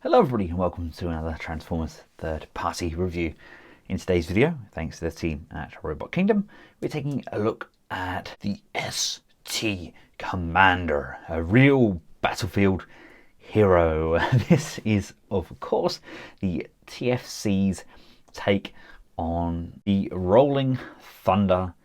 Hello everybody and welcome to another Transformers third-party review. In today's video, thanks to the team at Robot Kingdom, we're taking a look at the ST Commander, a real battlefield hero. This is, of course, the TFC's take on the Rolling Thunder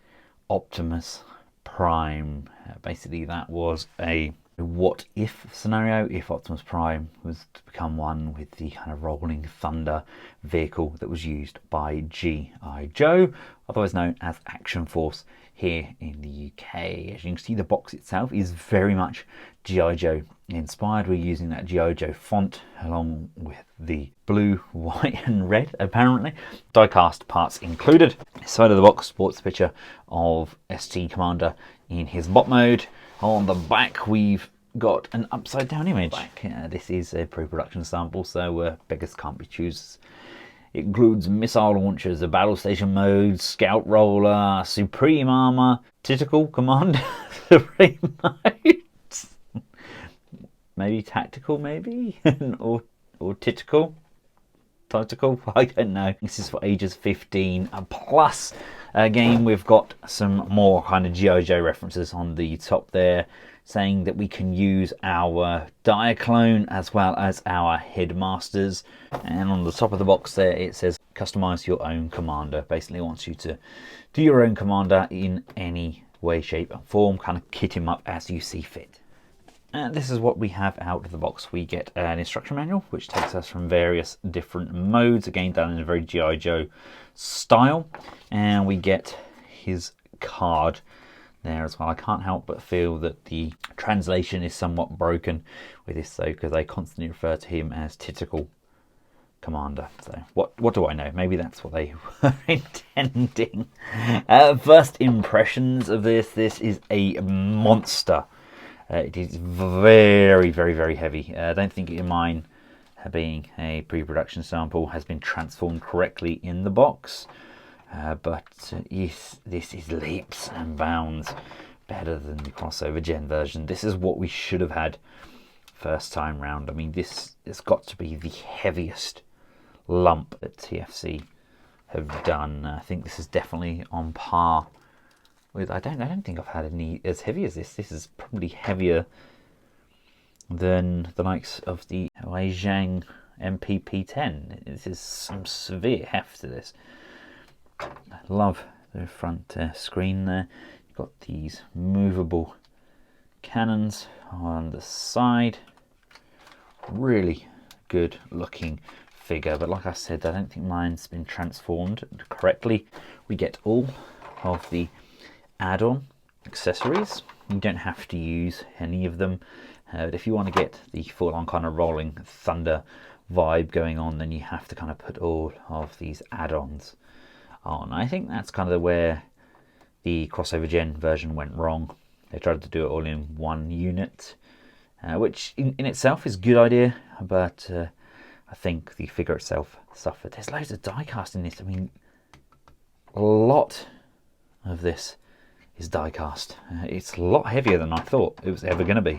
Optimus Prime. Basically, that was a what if scenario if Optimus Prime was to become one with the kind of Rolling Thunder vehicle that was used by G.I. Joe, otherwise known as Action Force here in the UK. As you can see, the box itself is very much G.I. Joe inspired. We're using that G.I. Joe font along with the blue, white and red, apparently. Die-cast parts included. Side of the box sports a picture of ST Commander in his bot mode. On the back we've got an upside down image. This is a pre-production sample, so beggars can't be choosers. It includes missile launchers, a battle station mode, scout roller, supreme armor, tactical command, supreme mode, maybe tactical, maybe, or tactical, I don't know. This is for ages 15 plus. Again, we've got some more kind of G.I. Joe references on the top there, saying that we can use our Diaclone as well as our Headmasters. And on the top of the box there, it says customize your own commander. Basically wants you to do your own commander in any way, shape and form, kind of kit him up as you see fit. And this is what we have out of the box. We get an instruction manual, which takes us from various different modes, again done in a very G.I. Joe style. And we get his card there as well. I can't help but feel that the translation is somewhat broken with this though, because they constantly refer to him as Tactical Commander. So what do I know? Maybe that's what they were intending. First impressions of this. This is a monster. It is very, very, very heavy. I don't think mine, being a pre-production sample, has been transformed correctly in the box. But yes, this is leaps and bounds better than the crossover gen version. This is what we should have had first time round. I mean, this has got to be the heaviest lump that TFC have done. I think this is definitely on par with, I don't think I've had any as heavy as this. This is probably heavier than the likes of the Weijang MPP-10. This is some severe heft to this. I love the front screen there. You've got these movable cannons on the side. Really good looking figure, but like I said, I don't think mine's been transformed correctly. We get all of the add-on accessories. You don't have to use any of them, but if you want to get the full-on kind of Rolling Thunder vibe going on, then you have to kind of put all of these add-ons on. I think that's kind of where the crossover gen version went wrong. They tried to do it all in one unit, which in itself is a good idea, but I think the figure itself suffered. There's loads of die-cast in this. I mean, a lot of this is die-cast. It's a lot heavier than I thought it was ever going to be.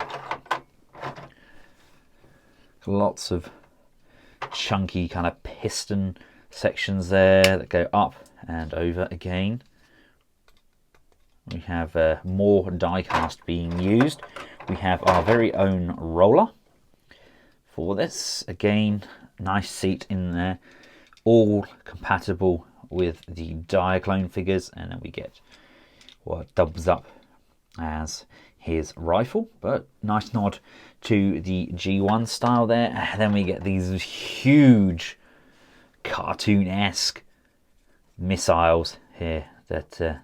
Lots of chunky kind of piston sections there that go up and over again. We have more die-cast being used. We have our very own roller for this. Again, nice seat in there, all compatible with the Diaclone figures, and then we get what dubs up as his rifle, but nice nod to the G1 style there. And then we get these huge cartoon-esque missiles here that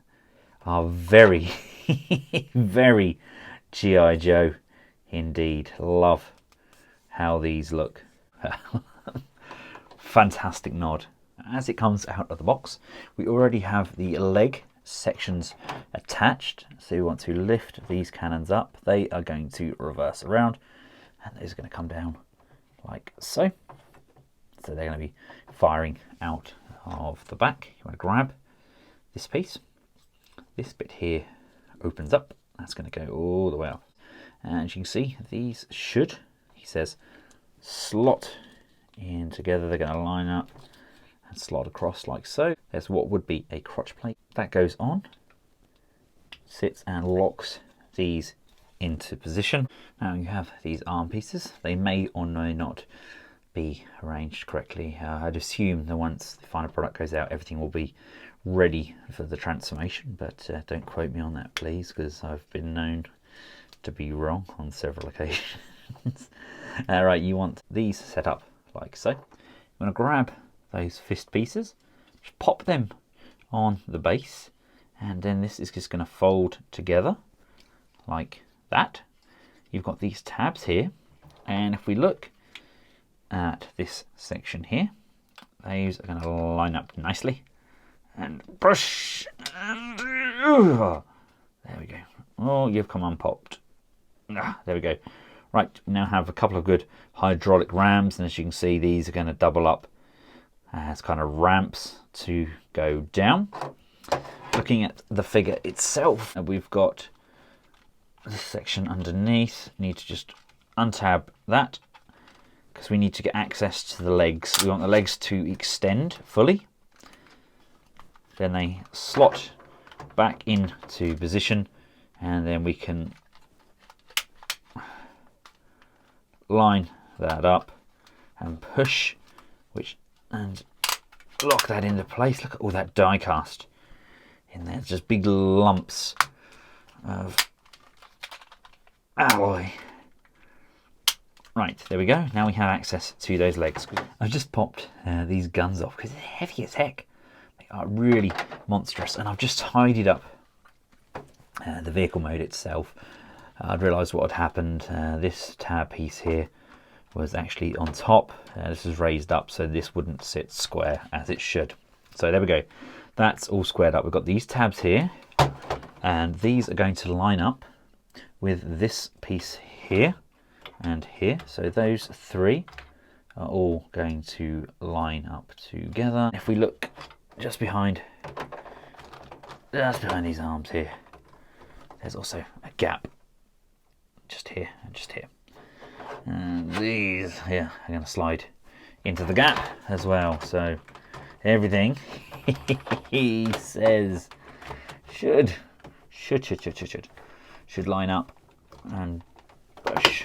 are very very G.I. Joe indeed. Love how these look. Fantastic nod. As it comes out of the box, we already have the leg sections attached, so you want to lift these cannons up. They are going to reverse around, and those are going to come down like so. So they're going to be firing out of the back. You want to grab this piece. This bit here opens up. That's going to go all the way up. And as you can see, these should, he says, slot in together. They're going to line up and slot across like so. There's what would be a crotch plate. That goes on, sits and locks these into position. Now you have these arm pieces. They may or may not be arranged correctly. I'd assume that once the final product goes out, everything will be ready for the transformation, but don't quote me on that, please, because I've been known to be wrong on several occasions. Right, you want these set up like so. You want to grab those fist pieces, just pop them on the base, and then this is just going to fold together like that. You've got these tabs here, and if we look at this section here, those are going to line up nicely and push, and there we go. Oh, you've come unpopped. There we go. Right, we now have a couple of good hydraulic rams, and as you can see, these are going to double up as kind of ramps to go down. Looking at the figure itself, we've got this section underneath. You need to just untab that because we need to get access to the legs. We want the legs to extend fully. Then they slot back into position, and then we can line that up and push, and lock that into place. Look at all that die cast in there. It's just big lumps of alloy. Right, there we go. Now we have access to those legs. I've just popped these guns off because they're heavy as heck. They are really monstrous, and I've just tidied up the vehicle mode itself. I'd realised what had happened. This tab piece here was actually on top. This is raised up so this wouldn't sit square as it should. So there we go. That's all squared up. We've got these tabs here, and these are going to line up with this piece here and here. So those three are all going to line up together. If we look just behind these arms here, there's also a gap just here and just here. And these here are going to slide into the gap as well. So everything he says should line up and push.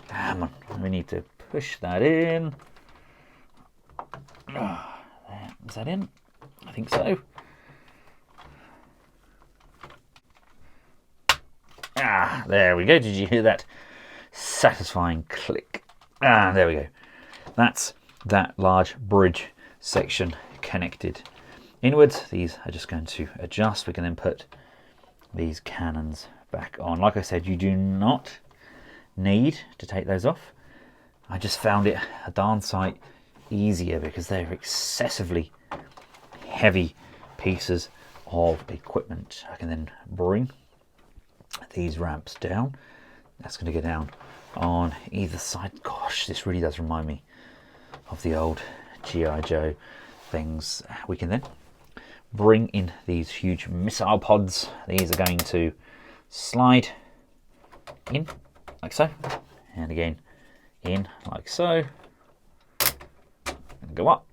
Come on, we need to push that in. Is that in? I think so. There we go. Did you hear that satisfying click? There we go. That's that large bridge section connected inwards. These are just going to adjust. We can then put these cannons back on. Like I said, you do not need to take those off. I just found it a darn sight easier because they're excessively heavy pieces of equipment. I can then bring these ramps down. That's going to go down on either side. Gosh, this really does remind me of the old G.I. Joe things. We can then bring in these huge missile pods. These are going to slide in like so, and again in like so, and go up.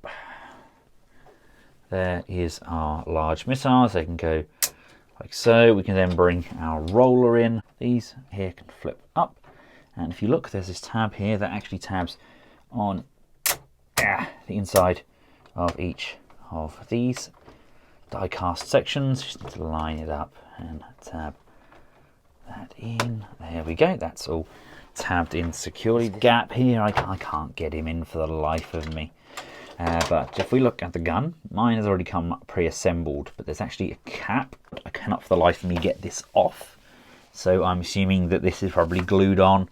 There is our large missiles. They can go like so. We can then bring our roller in. These here can flip up, and if you look, there's this tab here that actually tabs on the inside of each of these die cast sections. Just need to line it up and tab that in. There we go. That's all tabbed in securely. The gap here, I can't get him in for the life of me. But if we look at the gun, mine has already come pre-assembled, but there's actually a cap. I cannot for the life of me get this off. So I'm assuming that this is probably glued on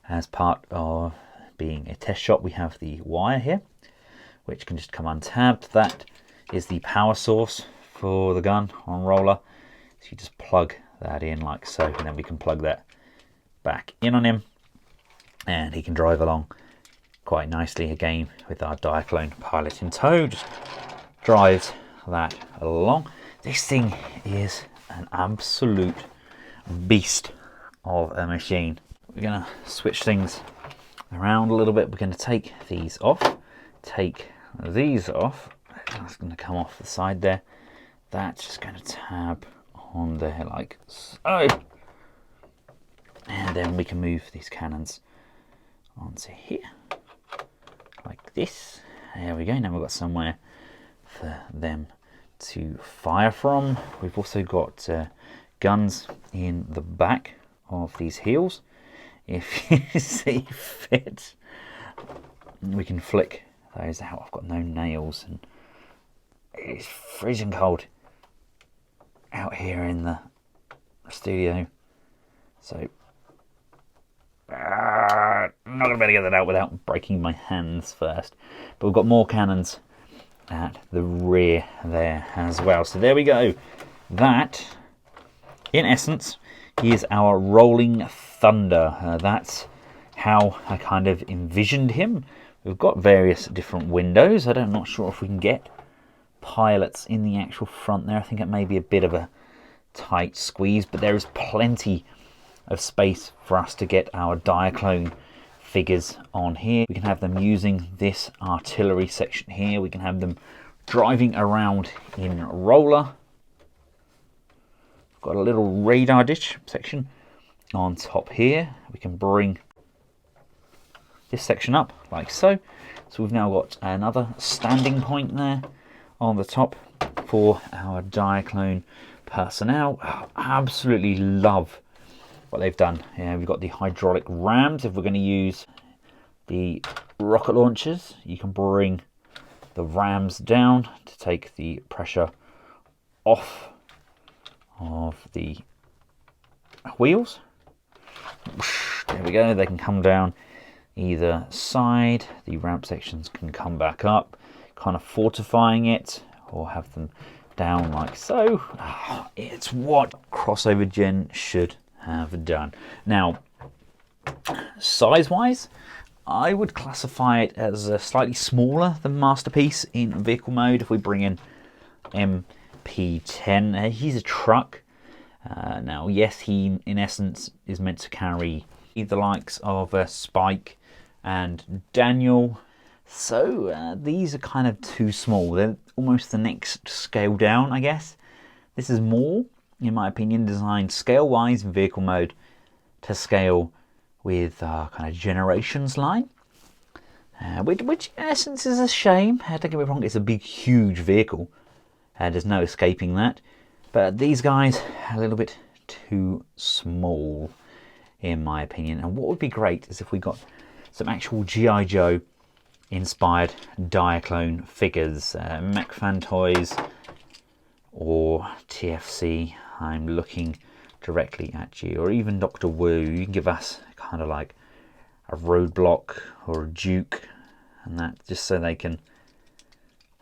as part of being a test shot. We have the wire here, which can just come untabbed. That is the power source for the gun on roller. So you just plug that in like so, and then we can plug that back in on him, and he can drive along quite nicely again with our Diaclone pilot in tow. Just drives that along. This thing is an absolute beast of a machine. We're gonna switch things around a little bit. We're going to take these off, take these off. That's going to come off the side there. That's just going to tab on there like so. And then we can move these cannons onto here, like this. There we go. Now we've got somewhere for them to fire from. We've also got guns in the back of these heels. If you see fit, we can flick those out. I've got no nails and it's freezing cold out here in the studio, so I'm not going to be able to get that out without breaking my hands first. But we've got more cannons at the rear there as well. So there we go. That, in essence, is our Rolling Thunder. That's how I kind of envisioned him. We've got various different windows. I'm not sure if we can get pilots in the actual front there. I think it may be a bit of a tight squeeze, but there is plenty of space for us to get our Diaclone figures on here. We can have them using this artillery section here. We can have them driving around in roller. We've got a little radar dish section on top here. We can bring this section up like so. So we've now got another standing point there on the top for our Diaclone personnel. I absolutely love what they've done. Yeah, we've got the hydraulic rams. If we're going to use the rocket launchers, you can bring the rams down to take the pressure off of the wheels. There we go. They can come down either side. The ramp sections can come back up, kind of fortifying it, or have them down like so. It's what Crossover Gen should have done. Now, size-wise, I would classify it as slightly smaller than Masterpiece in vehicle mode. If we bring in MP10, he's a truck. Now, yes, he in essence is meant to carry the likes of Spike and Daniel. So these are kind of too small. They're almost the next scale down, I guess. This is more, in my opinion, designed scale-wise in vehicle mode to scale with kind of Generations line, which in essence is a shame. Don't get me wrong, it's a big, huge vehicle. There's no escaping that. But these guys are a little bit too small, in my opinion. And what would be great is if we got some actual G.I. Joe inspired Diaclone figures, MechFan Toys or TFC. I'm looking directly at you, or even Dr. Wu. You can give us kind of like a Roadblock or a Duke, and that just so they can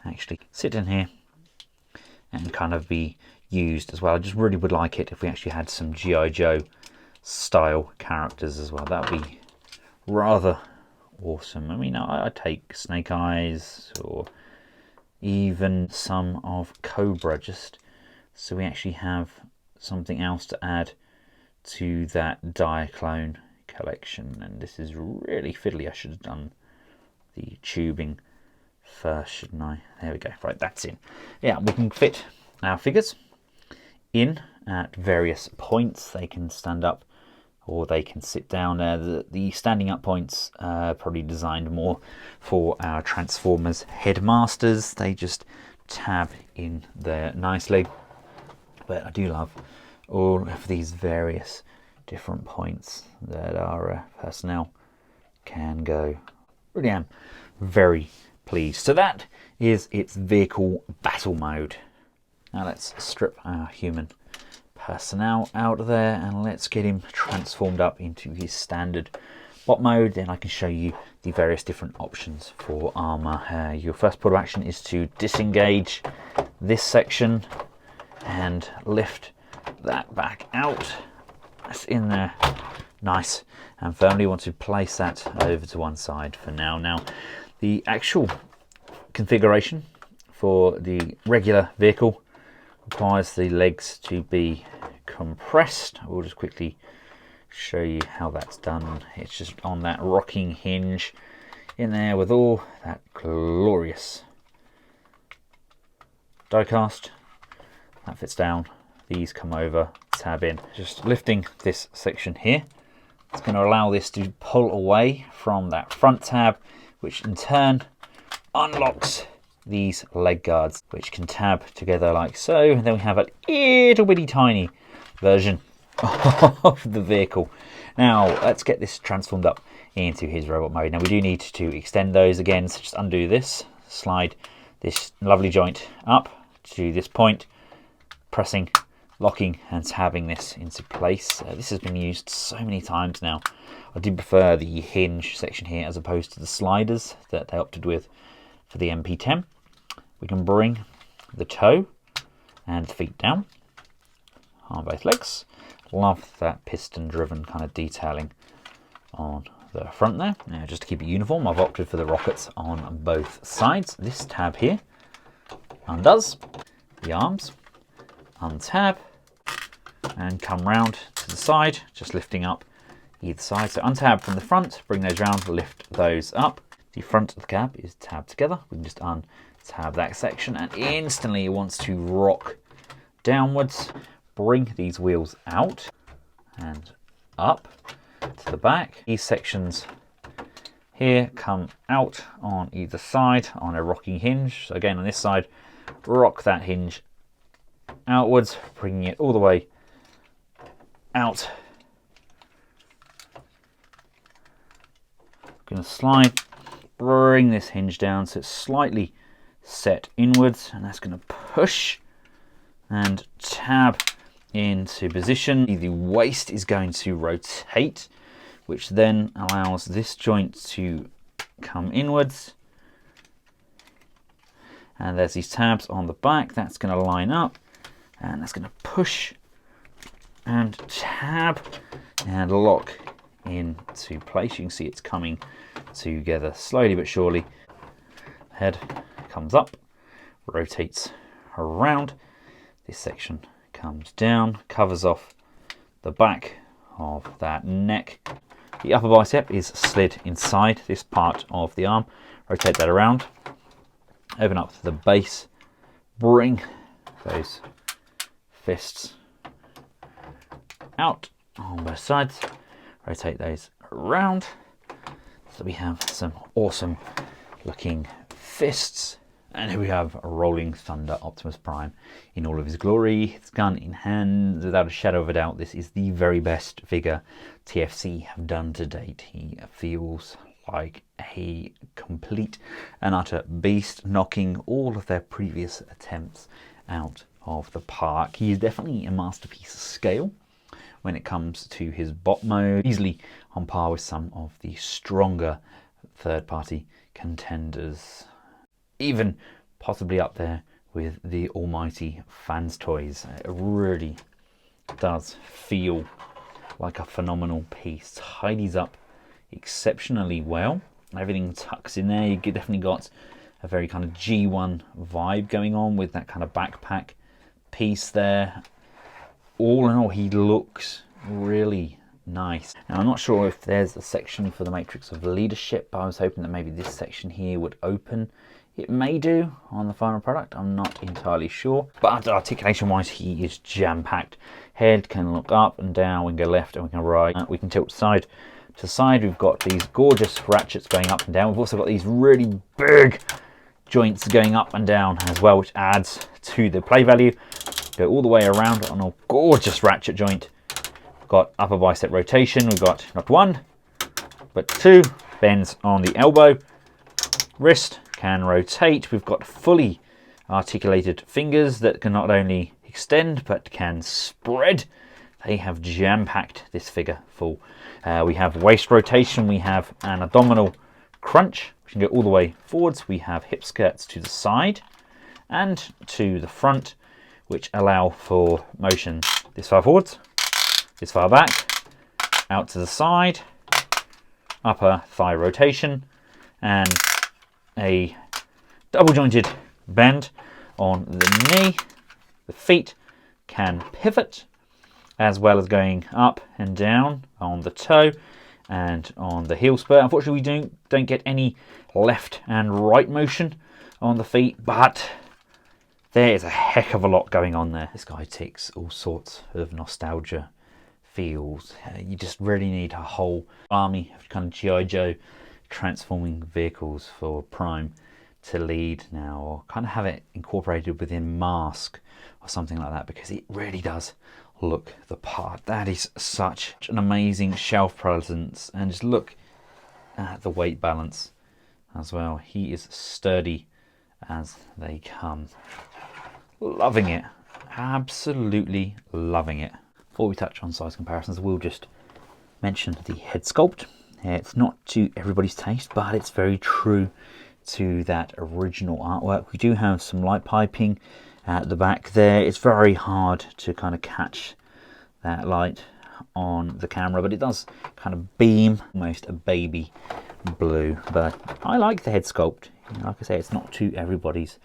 actually sit in here and kind of be used as well. I just really would like it if we actually had some G.I. Joe style characters as well. That would be rather awesome. I mean, I'd take Snake Eyes or even some of Cobra, just so we actually have something else to add to that Diaclone collection. And this is really fiddly. I should have done the tubing first, shouldn't I? There we go. Right, that's in. Yeah, we can fit our figures in at various points. They can stand up or they can sit down. The standing up points are probably designed more for our Transformers headmasters. They just tab in there nicely. But I do love all of these various different points that our personnel can go. Really am very pleased. So that is its vehicle battle mode. Now let's strip our human personnel out there and let's get him transformed up into his standard bot mode. Then I can show you the various different options for armor. Your first port of action is to disengage this section and lift that back out. That's in there nice and firmly. Want to place that over to one side for now. Now the actual configuration for the regular vehicle requires the legs to be compressed. We'll just quickly show you how that's done. It's just on that rocking hinge in there with all that glorious die cast. That fits down. These come over, tab in. Just lifting this section here, it's going to allow this to pull away from that front tab, which in turn unlocks these leg guards, which can tab together like so. And then we have a little bitty tiny version of the vehicle. Now let's get this transformed up into his robot mode. Now we do need to extend those again, so just undo this, slide this lovely joint up to this point, pressing, locking and tabbing this into place. This has been used so many times now. I do prefer the hinge section here as opposed to the sliders that they opted with for the MP10. We can bring the toe and the feet down on both legs. Love that piston driven kind of detailing on the front there. Now just to keep it uniform, I've opted for the rockets on both sides. This tab here undoes the arms, untab and come round to the side, just lifting up either side. So untab from the front, bring those round, lift those up. The front of the cab is tabbed together. We can just untab that section and instantly it wants to rock downwards. Bring these wheels out and up to the back. These sections here come out on either side on a rocking hinge. So again on this side, rock that hinge outwards, bringing it all the way out. I'm going to slide, bring this hinge down so it's slightly set inwards, and that's going to push and tab into position. The waist is going to rotate, which then allows this joint to come inwards. And there's these tabs on the back. That's going to line up, and that's going to push and tab and lock into place. You can see it's coming together slowly but surely. Head comes up, rotates around. This section comes down, covers off the back of that neck. The upper bicep is slid inside this part of the arm. Rotate that around, open up to the base, bring those fists out on both sides, rotate those around so we have some awesome looking fists. And here we have a Rolling Thunder Optimus Prime in all of his glory, his gun in hand. Without a shadow of a doubt, this is the very best figure TFC have done to date. He feels like a complete and utter beast, knocking all of their previous attempts out of the park. He is definitely a masterpiece of scale when it comes to his bot mode, easily on par with some of the stronger third-party contenders. Even possibly up there with the almighty Fans Toys. It really does feel like a phenomenal piece. Tidies up exceptionally well. Everything tucks in there. You definitely got a very kind of G1 vibe going on with that kind of backpack piece there. All in all, he looks really nice. Now, I'm not sure if there's a section for the Matrix of Leadership, but I was hoping that maybe this section here would open. It may do on the final product, I'm not entirely sure. But articulation wise, he is jam-packed. Head can look up and down, we can go left and we can right. We can tilt side to side. We've got these gorgeous ratchets going up and down. We've also got these really big joints going up and down as well, which adds to the play value. Go all the way around on a gorgeous ratchet joint. We've got upper bicep rotation. We've got not one, but two bends on the elbow. Wrist can rotate. We've got fully articulated fingers that can not only extend but can spread. They have jam-packed this figure full. We have waist rotation. We have an abdominal crunch. We can go all the way forwards. We have hip skirts to the side and to the front, which allow for motion this far forwards, this far back, out to the side, upper thigh rotation, and a double jointed bend on the knee. The feet can pivot as well as going up and down on the toe and on the heel spur. Unfortunately, we don't get any left and right motion on the feet, but there is a heck of a lot going on there. This guy ticks all sorts of nostalgia feels. You just really need a whole army of kind of G.I. Joe transforming vehicles for Prime to lead now, or kind of have it incorporated within Mask or something like that, because it really does look the part. That is such an amazing shelf presence, and just look at the weight balance as well. He is sturdy as they come. Loving it, absolutely loving it. Before we touch on size comparisons, we'll just mention the head sculpt. It's not to everybody's taste, but it's very true to that original artwork. We do have some light piping at the back there. It's very hard to kind of catch that light on the camera, but it does kind of beam almost a baby blue. But I like the head sculpt. Like I say, it's not to everybody's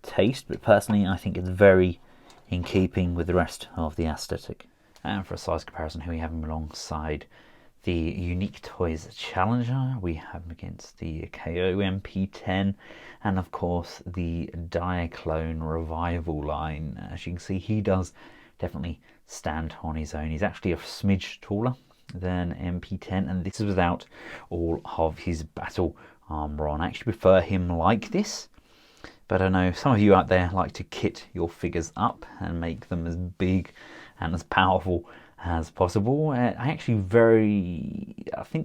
taste, but personally I think it's very in keeping with the rest of the aesthetic. And for a size comparison, here we have him alongside the Unique Toys Challenger. We have him against the KO MP10, and of course the Diaclone Revival line. As you can see, he does definitely stand on his own. He's actually a smidge taller than MP10, and this is without all of his battle armor on. I actually prefer him like this, but I know some of you out there like to kit your figures up and make them as big and as powerful as possible. I think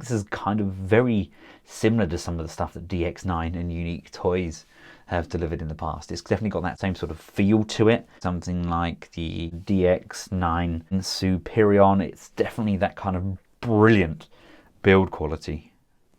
this is kind of very similar to some of the stuff that DX9 and Unique Toys have delivered in the past. It's definitely got that same sort of feel to it. Something like the DX9 Superion, it's definitely that kind of brilliant build quality.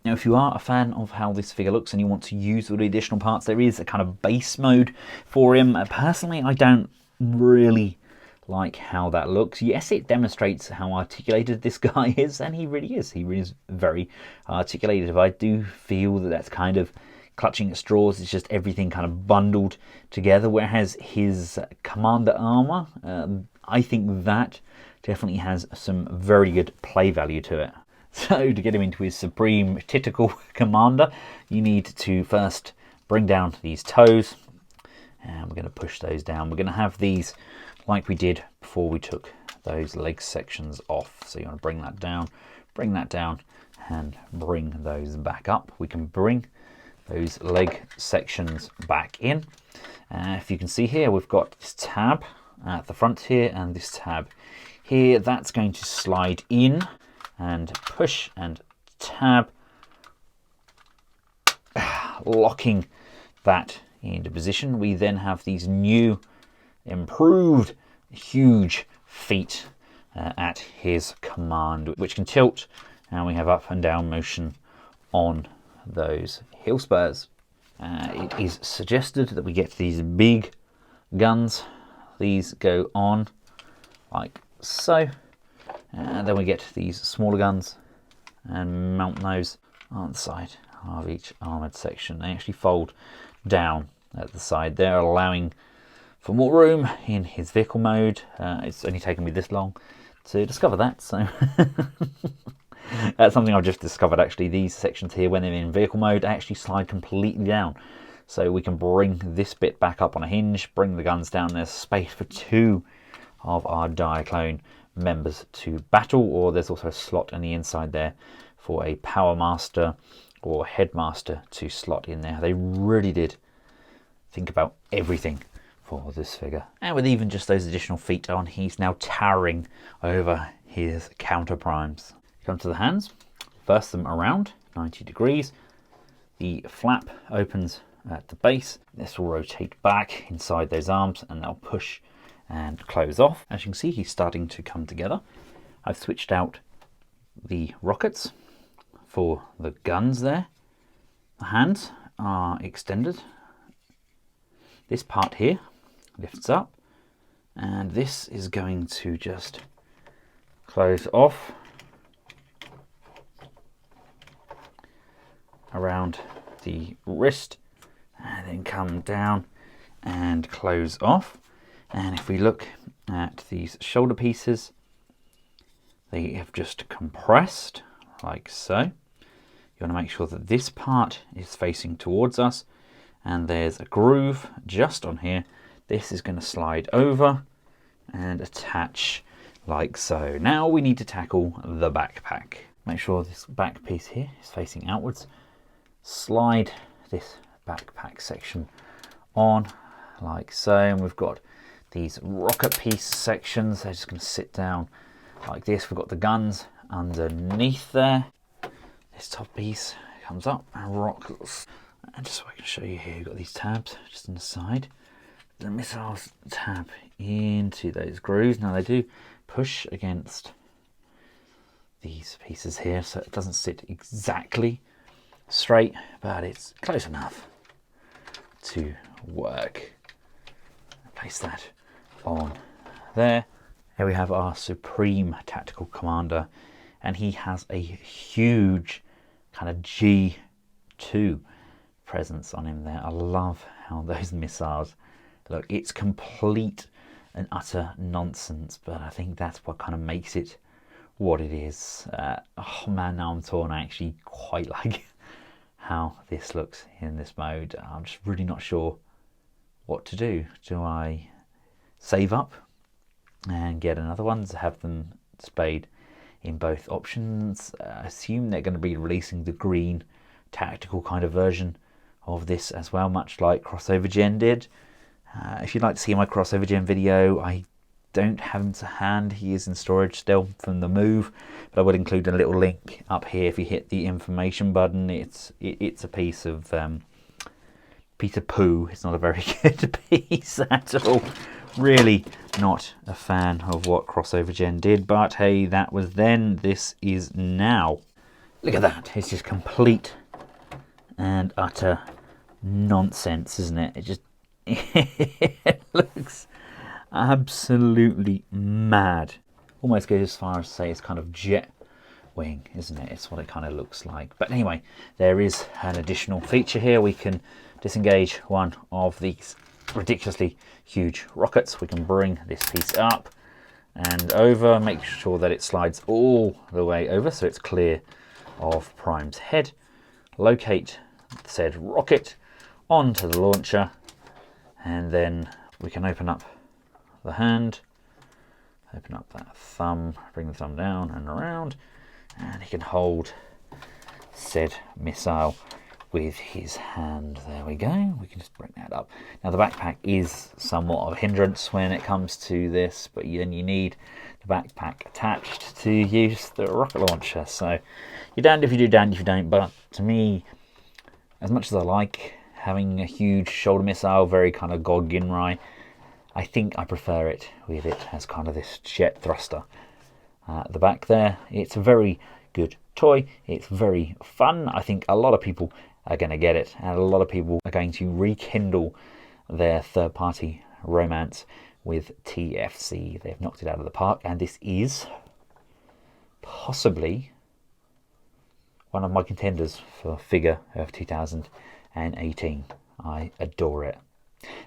Now, if you are a fan of how this figure looks and you want to use all the additional parts, there is a kind of base mode for him. Personally, I don't really like how that looks. Yes, it demonstrates how articulated this guy is, and he really is. He really is very articulated. I do feel that that's kind of clutching at straws. It's just everything kind of bundled together, whereas his Commander armor, I think that definitely has some very good play value to it. So to get him into his Supreme Tactical Commander, you need to first bring down these toes, and we're going to push those down. We're going to have these like we did before we took those leg sections off. So you want to bring that down, and bring those back up. We can bring those leg sections back in. If you can see here, we've got this tab at the front here and this tab here. That's going to slide in and push and tab, locking that into position. We then have these new improved huge feet at his command, which can tilt, and we have up and down motion on those heel spurs. It is suggested that we get these big guns. These go on like so, and then we get these smaller guns and mount those on the side of each armoured section. They actually fold down at the side there, allowing for more room in his vehicle mode. It's only taken me this long to discover that, so that's something I've just discovered actually. These sections here, when they're in vehicle mode, actually slide completely down. So we can bring this bit back up on a hinge, bring the guns down. There's space for two of our Diaclone members to battle, or there's also a slot on the inside there for a Power Master or Headmaster to slot in there. They really did think about everything for this figure. And with even just those additional feet on, he's now towering over his counter primes. Come to the hands, reverse them around 90 degrees. The flap opens at the base. This will rotate back inside those arms and they'll push and close off. As you can see, he's starting to come together. I've switched out the rockets for the guns there. The hands are extended. This part here lifts up, and this is going to just close off around the wrist and then come down and close off. And if we look at these shoulder pieces, They have just compressed like so. You want to make sure that this part is facing towards us, and there's a groove just on here. This is going to slide over and attach like so. Now we need to tackle the backpack. Make sure this back piece here is facing outwards. Slide this backpack section on like so, and we've got these rocket piece sections. They're just going to sit down like this. We've got the guns underneath there. This top piece comes up and rocks. And just so I can show you here, you've got these tabs just on the side. The missiles tab into those grooves. Now they do push against these pieces here, so it doesn't sit exactly straight, but it's close enough to work. Place that on there. Here we have our Supreme Tactical Commander, and he has a huge kind of G2 presence on him there. I love how those missiles look. It's complete and utter nonsense, but I think that's what kind of makes it what it is. Oh man, now I'm torn. I actually quite like how this looks in this mode. I'm just really not sure what to do. Do I save up and get another one to have them displayed in both options? I assume they're going to be releasing the green tactical kind of version of this as well, much like Crossover Gen did. If you'd like to see my Crossover Gen video, I don't have him to hand. He is in storage still from the move, but I would include a little link up here if you hit the information button. It's a piece of poo. It's not a very good piece at all. Really not a fan of what Crossover Gen did, but hey, that was then, this is now. Look at that, it's just complete and utter nonsense, isn't it? It just it looks absolutely mad. Almost goes as far as to say it's kind of jet wing, isn't it? It's what it kind of looks like. But anyway, there is an additional feature here. We can disengage one of these ridiculously huge rockets. We can bring this piece up and over, make sure that it slides all the way over so it's clear of Prime's head. Locate said rocket onto the launcher, and then we can open up the hand, open up that thumb, bring the thumb down and around, and he can hold said missile with his hand. There we go. We can just bring that up. Now the backpack is somewhat of a hindrance when it comes to this, but then you need the backpack attached to use the rocket launcher. So you're damned if you do, damned if you don't. But to me, as much as I like having a huge shoulder missile, very kind of God Ginrai, I think I prefer it with it as kind of this jet thruster at the back there. It's a very good toy. It's very fun. I think a lot of people are going to get it, and a lot of people are going to rekindle their third-party romance with TFC. They've knocked it out of the park, and this is possibly one of my contenders for figure of 2018. I adore it.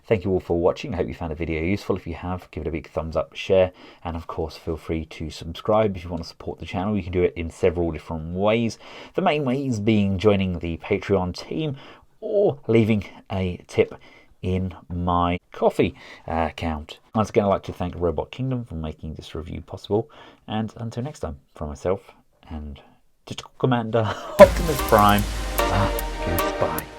Thank you all for watching. I hope you found the video useful. If you have, give it a big thumbs up, share, and of course feel free to subscribe if you want to support the channel. You can do it in several different ways. The main ways being joining the Patreon team or leaving a tip in my Ko-fi account. Once again, I'd like to thank Robot Kingdom for making this review possible, and until next time, from myself and Tactical Commander Optimus Prime, goodbye.